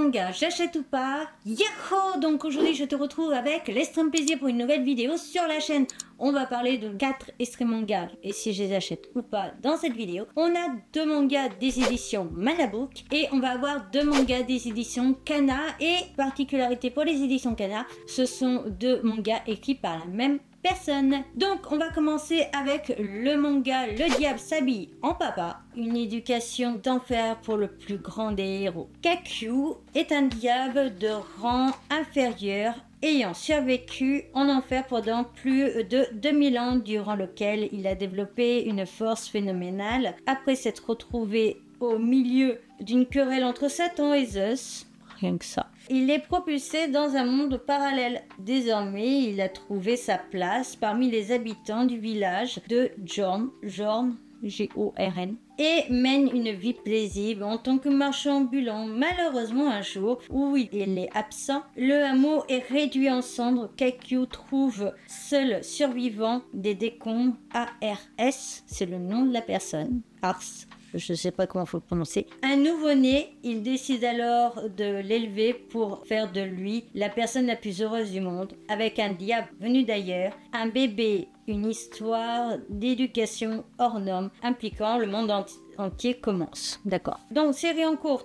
manga J'achète ou pas. Yahoo! Donc aujourd'hui je te retrouve avec l'extrême plaisir pour une nouvelle vidéo sur la chaîne. On va parler de 4 extraits mangas et si je les achète ou pas dans cette vidéo. On a 2 mangas des éditions Manabook et on va avoir 2 mangas des éditions Kana. Et particularité pour les éditions Kana, ce sont 2 mangas écrits par la même personne. Donc on va commencer avec le manga Le diable s'habille en papa, une éducation d'enfer pour le plus grand des héros. Kakyu est un diable de rang inférieur ayant survécu en enfer pendant plus de 2000 ans, durant lequel il a développé une force phénoménale après s'être retrouvé au milieu d'une querelle entre Satan et Zeus. Rien que ça. Il est propulsé dans un monde parallèle. Désormais, il a trouvé sa place parmi les habitants du village de Jorn, G-O-R-N, et mène une vie paisible en tant que marchand ambulant. Malheureusement, un jour où il est absent, le hameau est réduit en cendres. Kakyu trouve seul survivant des décombres. A-R-S, c'est le nom de la personne. Ars. Je ne sais pas comment il faut le prononcer. Un nouveau-né, il décide alors de l'élever pour faire de lui la personne la plus heureuse du monde, avec un diable venu d'ailleurs, un bébé, une histoire d'éducation hors norme impliquant le monde entier commence. D'accord. Donc série en cours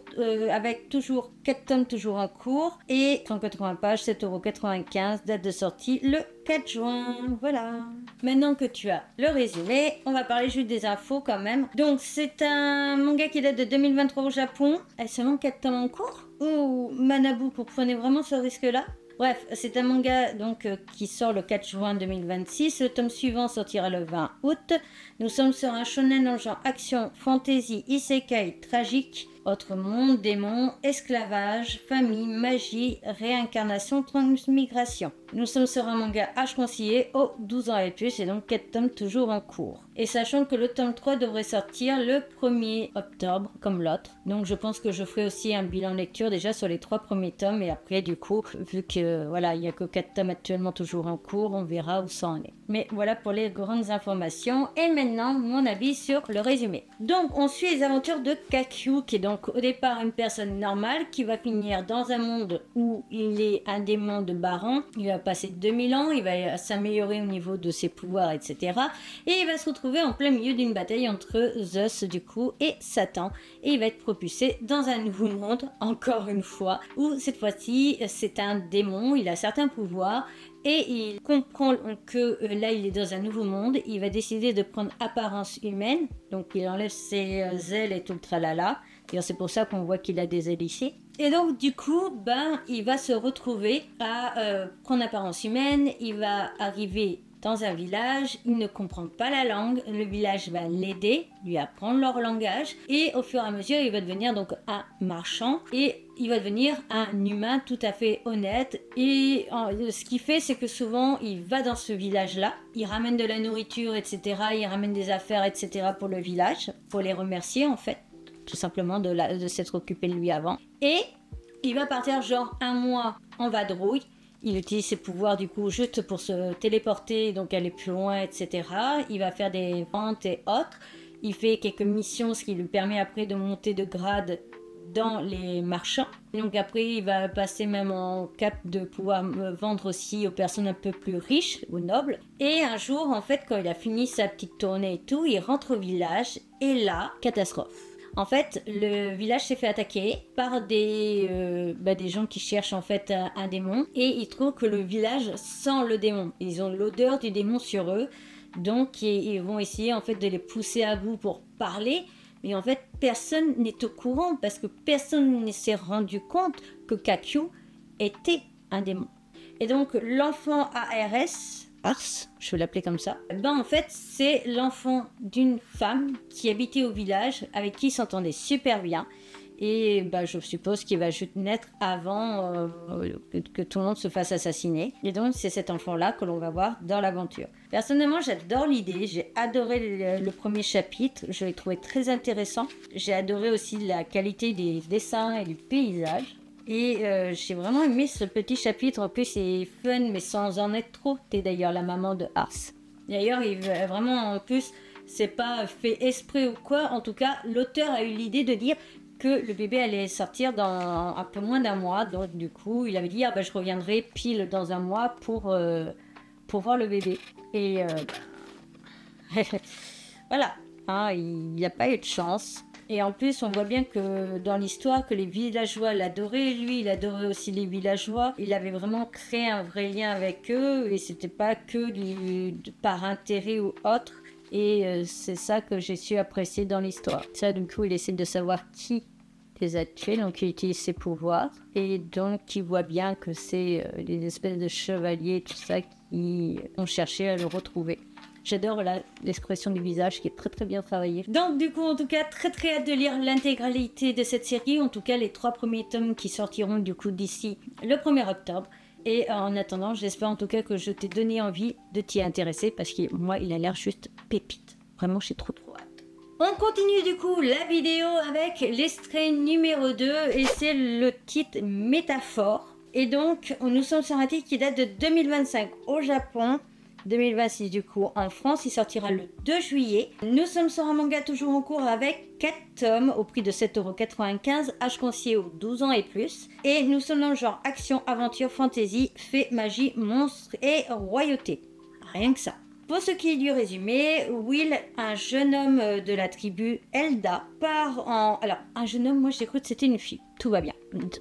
avec toujours 4 tomes toujours en cours et 180 pages, 7,95 €, date de sortie le 4 juin. Voilà. Maintenant que tu as le résumé, on va parler juste des infos quand même. Donc c'est un manga qui date de 2023 au Japon. Elle seulement 4 tomes en cours. Ou Manabook, vous prenez vraiment ce risque-là? Bref, c'est un manga donc qui sort le 4 juin 2026. Le tome suivant sortira le 20 août. Nous sommes sur un shonen dans le genre action, fantasy, isekai, tragique, autre monde, démons, esclavage, famille, magie, réincarnation, transmigration. Nous sommes sur un manga âge conseillé aux 12 ans et plus et donc 4 tomes toujours en cours. Et sachant que le tome 3 devrait sortir le 1er octobre comme l'autre. Donc je pense que je ferai aussi un bilan lecture déjà sur les 3 premiers tomes et après du coup, vu que voilà, il n'y a que 4 tomes actuellement toujours en cours, on verra où ça en est. Mais voilà pour les grandes informations et maintenant mon avis sur le résumé. Donc on suit les aventures de Kakyu qui est donc au départ une personne normale qui va finir dans un monde où il est un démon de baron. Il va passer 2000 ans, il va s'améliorer au niveau de ses pouvoirs, etc. Et il va se retrouver en plein milieu d'une bataille entre Zeus du coup et Satan. Et il va être propulsé dans un nouveau monde, encore une fois, où cette fois-ci c'est un démon, il a certains pouvoirs. Et il comprend que là il est dans un nouveau monde, il va décider de prendre apparence humaine, donc il enlève ses ailes et tout le tralala, et c'est pour ça qu'on voit qu'il a des ailes ici. Et donc du coup, il va se retrouver à prendre apparence humaine, il va arriver dans un village, il ne comprend pas la langue, le village va l'aider, lui apprendre leur langage, et au fur et à mesure, il va devenir donc un marchand, et il va devenir un humain tout à fait honnête, et ce qu'il fait, c'est que souvent, il va dans ce village-là, il ramène de la nourriture, etc., il ramène des affaires, etc., pour le village, pour les remercier, en fait, tout simplement de s'être occupé de lui avant, et il va partir genre un mois en vadrouille. Il utilise ses pouvoirs du coup juste pour se téléporter, donc aller plus loin, etc. Il va faire des ventes et autres. Il fait quelques missions, ce qui lui permet après de monter de grade dans les marchands. Et donc après, il va passer même en cap de pouvoir vendre aussi aux personnes un peu plus riches, aux nobles. Et un jour, en fait, quand il a fini sa petite tournée et tout, il rentre au village et là, catastrophe. En fait, le village s'est fait attaquer par des gens qui cherchent en fait un démon et ils trouvent que le village sent le démon. Ils ont l'odeur du démon sur eux, donc ils vont essayer en fait de les pousser à bout pour parler. Mais en fait, personne n'est au courant parce que personne ne s'est rendu compte que Kakyu était un démon. Et donc l'enfant Ars, je vais l'appeler comme ça. En fait, c'est l'enfant d'une femme qui habitait au village, avec qui il s'entendait super bien. Et je suppose qu'il va juste naître avant que tout le monde se fasse assassiner. Et donc, c'est cet enfant-là que l'on va voir dans l'aventure. Personnellement, j'adore l'idée. J'ai adoré le premier chapitre. Je l'ai trouvé très intéressant. J'ai adoré aussi la qualité des dessins et du paysage. Et j'ai vraiment aimé ce petit chapitre. En plus, c'est fun, mais sans en être trop. T'es d'ailleurs la maman de Ars. D'ailleurs, il vraiment, en plus, c'est pas fait exprès ou quoi. En tout cas, l'auteur a eu l'idée de dire que le bébé allait sortir dans un peu moins d'un mois. Donc du coup, il avait dit je reviendrai pile dans un mois pour voir le bébé. Et voilà, hein, il n'y a pas eu de chance. Et en plus, on voit bien que dans l'histoire, que les villageois l'adoraient. Lui, il adorait aussi les villageois. Il avait vraiment créé un vrai lien avec eux. Et c'était pas que par intérêt ou autre. Et c'est ça que j'ai su apprécier dans l'histoire. Ça, du coup, il essaie de savoir qui les a tués. Donc, il utilise ses pouvoirs. Et donc, il voit bien que c'est des espèces de chevaliers, tout ça, qui ont cherché à le retrouver. J'adore l'expression du visage qui est très très bien travaillée. Donc du coup, en tout cas, très très hâte de lire l'intégralité de cette série. En tout cas, les 3 premiers tomes qui sortiront du coup d'ici le 1er octobre. Et en attendant, j'espère en tout cas que je t'ai donné envie de t'y intéresser parce que moi, il a l'air juste pépite. Vraiment, j'ai trop hâte. On continue du coup la vidéo avec l'extrait numéro 2 et c'est le titre Métaphore. Et donc, nous sommes sur un titre qui date de 2025 au Japon. 2026 du coup en France, il sortira le 2 juillet. Nous sommes sur un manga toujours en cours avec 4 tomes au prix de 7,95 €, âge conseillé aux 12 ans et plus. Et nous sommes dans le genre action, aventure, fantasy, fée, magie, monstres et royauté. Rien que ça. Pour ce qui est du résumé, Will, un jeune homme de la tribu Elda, part en... Alors, un jeune homme, moi j'ai cru que c'était une fille. Tout va bien.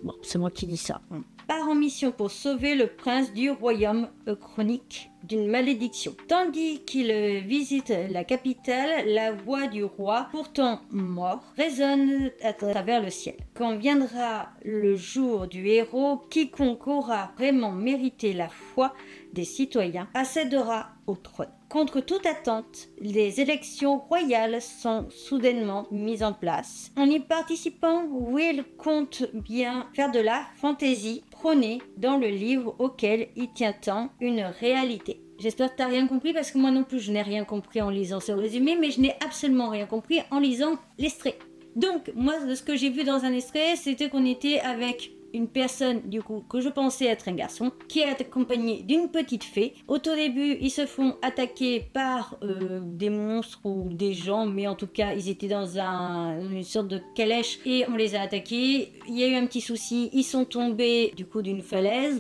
Bon, c'est moi qui dis ça. Part en mission pour sauver le prince du royaume chronique d'une malédiction. Tandis qu'il visite la capitale, la voix du roi, pourtant mort, résonne à travers le ciel. Quand viendra le jour du héros, quiconque aura vraiment mérité la foi des citoyens accédera au trône. Contre toute attente, les élections royales sont soudainement mises en place. En y participant, Will compte bien faire de la fantaisie prônée dans le livre auquel il tient tant une réalité. J'espère que tu n'as rien compris parce que moi non plus je n'ai rien compris en lisant ce résumé, mais je n'ai absolument rien compris en lisant l'extrait. Donc moi de ce que j'ai vu dans un extrait, c'était qu'on était avec une personne du coup que je pensais être un garçon qui est accompagné d'une petite fée. Au tout début ils se font attaquer par des monstres ou des gens, mais en tout cas ils étaient dans une sorte de calèche et on les a attaqués. Il y a eu un petit souci, ils sont tombés du coup d'une falaise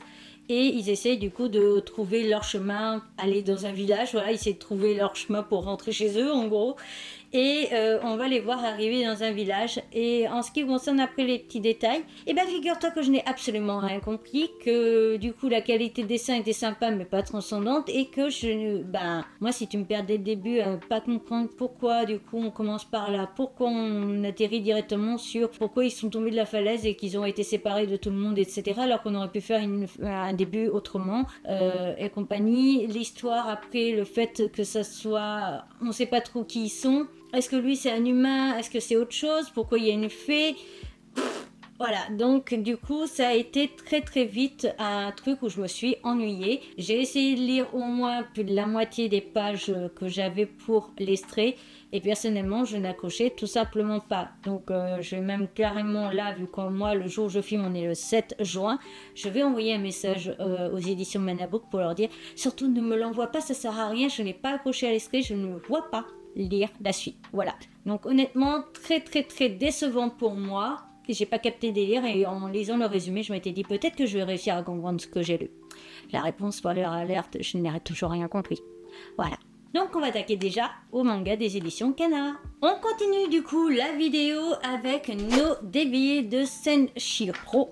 et ils essayent du coup de trouver leur chemin, aller dans un village, voilà, ils essaient de trouver leur chemin pour rentrer chez eux en gros. Et on va les voir arriver dans un village. Et en ce qui concerne après les petits détails, eh ben figure-toi que je n'ai absolument rien compris, que du coup la qualité de dessin était sympa mais pas transcendante, et que moi si tu me perds dès le début à pas comprendre pourquoi du coup on commence par là, pourquoi on atterrit directement sur pourquoi ils sont tombés de la falaise et qu'ils ont été séparés de tout le monde, etc. alors qu'on aurait pu faire un début autrement et compagnie. L'histoire après, le fait que ça soit, on sait pas trop qui ils sont. Est-ce que lui c'est un humain? Est-ce que c'est autre chose? Pourquoi il y a une fée? Voilà, donc du coup ça a été très très vite un truc où je me suis ennuyée. J'ai essayé de lire au moins plus de la moitié des pages que j'avais pour l'extrait et personnellement je n'accrochais tout simplement pas. Donc je vais même carrément là, vu que moi le jour où je filme on est le 7 juin, je vais envoyer un message aux éditions Manabook pour leur dire surtout ne me l'envoie pas, ça sert à rien, je n'ai pas accroché à l'extrait, je ne vois pas lire la suite. Voilà, donc honnêtement très très très décevant pour moi. J'ai pas capté le délire et en lisant le résumé je m'étais dit peut-être que je vais réussir à comprendre ce que j'ai lu. La réponse, spoiler alerte, je n'ai toujours rien compris. Voilà, donc on va attaquer déjà au manga des éditions Kana. On continue du coup la vidéo avec nos déviés de Senshiro.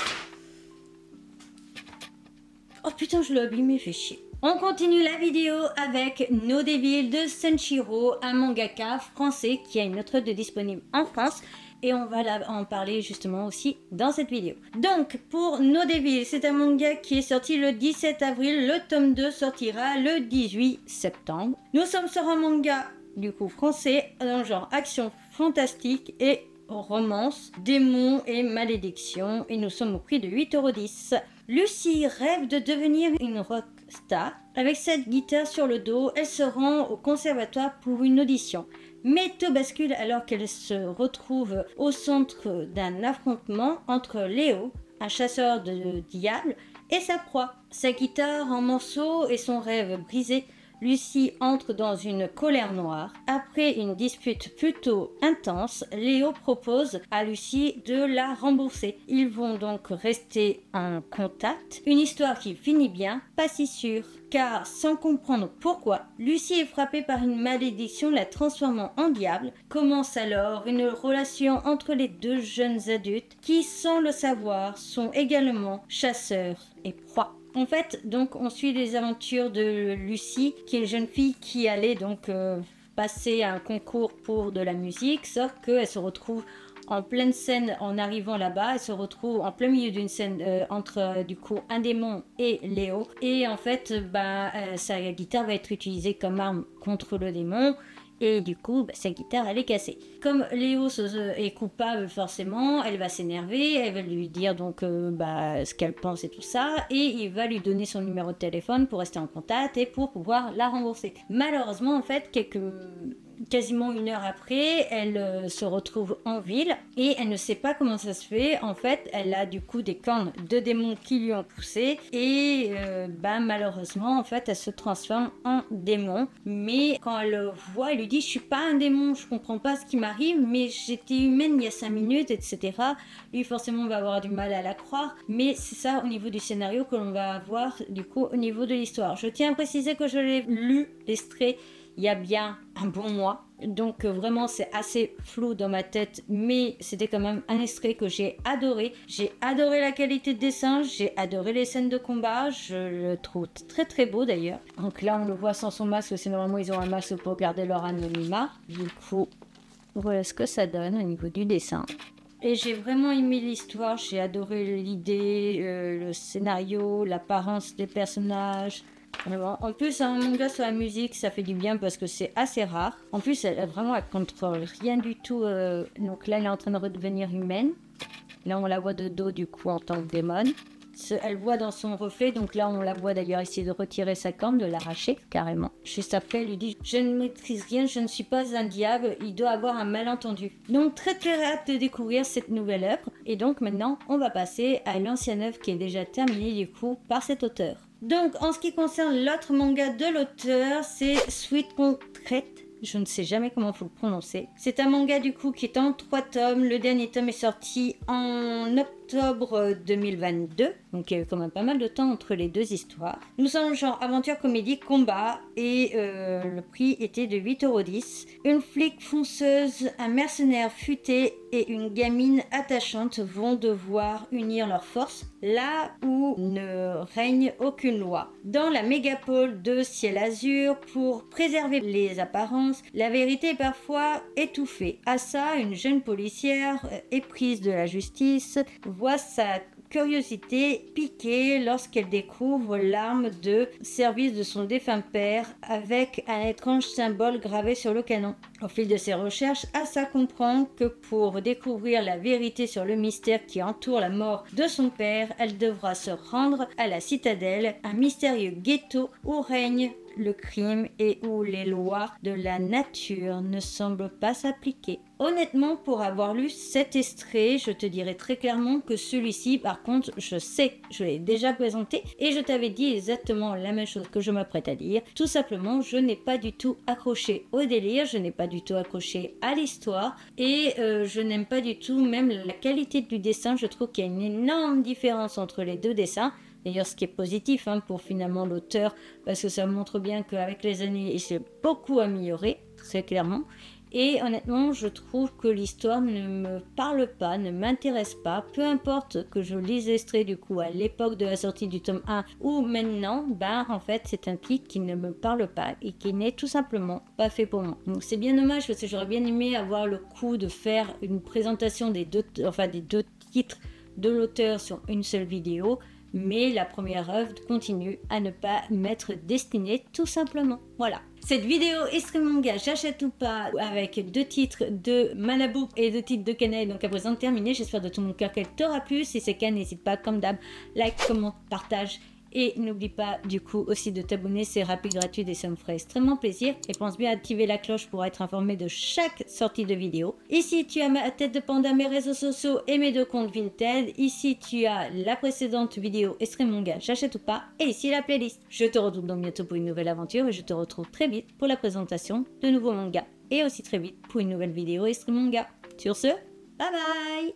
Oh putain, je l'ai abîmé, fait chier. On continue la vidéo avec No Devil de Senshiro, un mangaka français qui a une autre de disponible en France. Et on va en parler justement aussi dans cette vidéo. Donc pour No Devil, c'est un manga qui est sorti le 17 avril. Le tome 2 sortira le 18 septembre. Nous sommes sur un manga du coup français dans le genre action fantastique et romance, démons et malédictions. Et nous sommes au prix de 8,10 €. Lucie rêve de devenir une rockstar. Avec cette guitare sur le dos, elle se rend au conservatoire pour une audition. Mais tout bascule alors qu'elle se retrouve au centre d'un affrontement entre Léo, un chasseur de diables, et sa proie. Sa guitare en morceaux et son rêve brisé Lucie entre dans une colère noire. Après une dispute plutôt intense, Léo propose à Lucie de la rembourser. Ils vont donc rester en contact. Une histoire qui finit bien, pas si sûre. Car sans comprendre pourquoi, Lucie est frappée par une malédiction la transformant en diable. Commence alors une relation entre les deux jeunes adultes qui, sans le savoir, sont également chasseurs et proies. En fait, donc, on suit les aventures de Lucie, qui est une jeune fille qui allait donc passer un concours pour de la musique, sauf qu'elle se retrouve en pleine scène en arrivant là-bas. Elle se retrouve en plein milieu d'une scène entre du coup un démon et Léo. Et en fait, sa guitare va être utilisée comme arme contre le démon. Et du coup, sa guitare, elle est cassée. Comme Léo est coupable forcément, elle va s'énerver, elle va lui dire donc ce qu'elle pense et tout ça, et il va lui donner son numéro de téléphone pour rester en contact et pour pouvoir la rembourser. Malheureusement, en fait, quasiment une heure après, elle se retrouve en ville et elle ne sait pas comment ça se fait. En fait, elle a du coup des cornes de démons qui lui ont poussé et malheureusement, en fait, elle se transforme en démon. Mais quand elle le voit, elle lui dit « Je suis pas un démon, je comprends pas ce qui m'arrive, mais j'étais humaine il y a 5 minutes, etc. » Lui, forcément, va avoir du mal à la croire. Mais c'est ça, au niveau du scénario, que l'on va avoir, du coup, au niveau de l'histoire. Je tiens à préciser que je l'ai lu, l'extrait, il y a bien un bon mois. Donc vraiment c'est assez flou dans ma tête, mais c'était quand même un extrait que j'ai adoré. J'ai adoré la qualité de dessin, j'ai adoré les scènes de combat, je le trouve très très beau d'ailleurs. Donc là on le voit sans son masque, c'est normalement ils ont un masque pour garder leur anonymat. Du coup voilà ce que ça donne au niveau du dessin. Et j'ai vraiment aimé l'histoire, j'ai adoré l'idée, le scénario, l'apparence des personnages. En plus, un manga sur la musique, ça fait du bien parce que c'est assez rare. En plus, elle contrôle rien du tout. Donc là, elle est en train de redevenir humaine. Là, on la voit de dos, du coup, en tant que démon. Elle voit dans son reflet, donc là, on la voit d'ailleurs essayer de retirer sa corne, de l'arracher, carrément. Juste après, elle lui dit « Je ne maîtrise rien, je ne suis pas un diable, il doit avoir un malentendu. » Donc, très très hâte de découvrir cette nouvelle œuvre. Et donc, maintenant, on va passer à l'ancienne œuvre qui est déjà terminée, du coup, par cet auteur. Donc, en ce qui concerne l'autre manga de l'auteur, c'est Sweet Concrete. Je ne sais jamais comment il faut le prononcer. C'est un manga du coup qui est en 3 tomes. Le dernier tome est sorti en octobre 2022. Donc il y a eu quand même pas mal de temps entre les deux histoires. Nous sommes genre aventure, comédie, combat. Et le prix était de 8,10 €. Une flic fonceuse, un mercenaire futé et une gamine attachante vont devoir unir leurs forces là où ne règne aucune loi. Dans la mégapole de ciel azur, pour préserver les apparences, la vérité est parfois étouffée. À ça, une jeune policière éprise de la justice voit sa curiosité piquée lorsqu'elle découvre l'arme de service de son défunt père avec un étrange symbole gravé sur le canon. Au fil de ses recherches, Asa comprend que pour découvrir la vérité sur le mystère qui entoure la mort de son père, elle devra se rendre à la citadelle, un mystérieux ghetto où règne le crime et où les lois de la nature ne semblent pas s'appliquer. Honnêtement, pour avoir lu cet extrait, je te dirais très clairement que celui-ci, par contre, je sais, je l'ai déjà présenté et je t'avais dit exactement la même chose que je m'apprête à dire. Tout simplement, je n'ai pas du tout accroché au délire, je n'ai pas du tout accroché à l'histoire et je n'aime pas du tout même la qualité du dessin. Je trouve qu'il y a une énorme différence entre les deux dessins. D'ailleurs, ce qui est positif pour finalement l'auteur, parce que ça montre bien qu'avec les années, il s'est beaucoup amélioré, très clairement. Et honnêtement, je trouve que l'histoire ne me parle pas, ne m'intéresse pas. Peu importe que je lise l'extrait du coup à l'époque de la sortie du tome 1 ou maintenant, en fait, c'est un titre qui ne me parle pas et qui n'est tout simplement pas fait pour moi. Donc c'est bien dommage parce que j'aurais bien aimé avoir le coup de faire une présentation des deux titres de l'auteur sur une seule vidéo. Mais la première œuvre continue à ne pas m'être destinée tout simplement. Voilà. Cette vidéo Extreme Manga, j'achète ou pas, avec 2 titres de Manabu et 2 titres de Kana, donc à présent terminé. J'espère de tout mon cœur qu'elle t'aura plu. Si c'est le cas, n'hésite pas, comme d'hab, like, comment, partage Et n'oublie pas du coup aussi de t'abonner, c'est rapide, gratuit et ça me ferait extrêmement plaisir. Et pense bien à activer la cloche pour être informé de chaque sortie de vidéo. Ici tu as ma tête de panda, mes réseaux sociaux et mes 2 comptes Vinted. Ici tu as la précédente vidéo Extrême Manga, j'achète ou pas. Et ici la playlist. Je te retrouve donc bientôt pour une nouvelle aventure et je te retrouve très vite pour la présentation de nouveaux mangas. Et aussi très vite pour une nouvelle vidéo Extrême Manga. Sur ce, bye bye!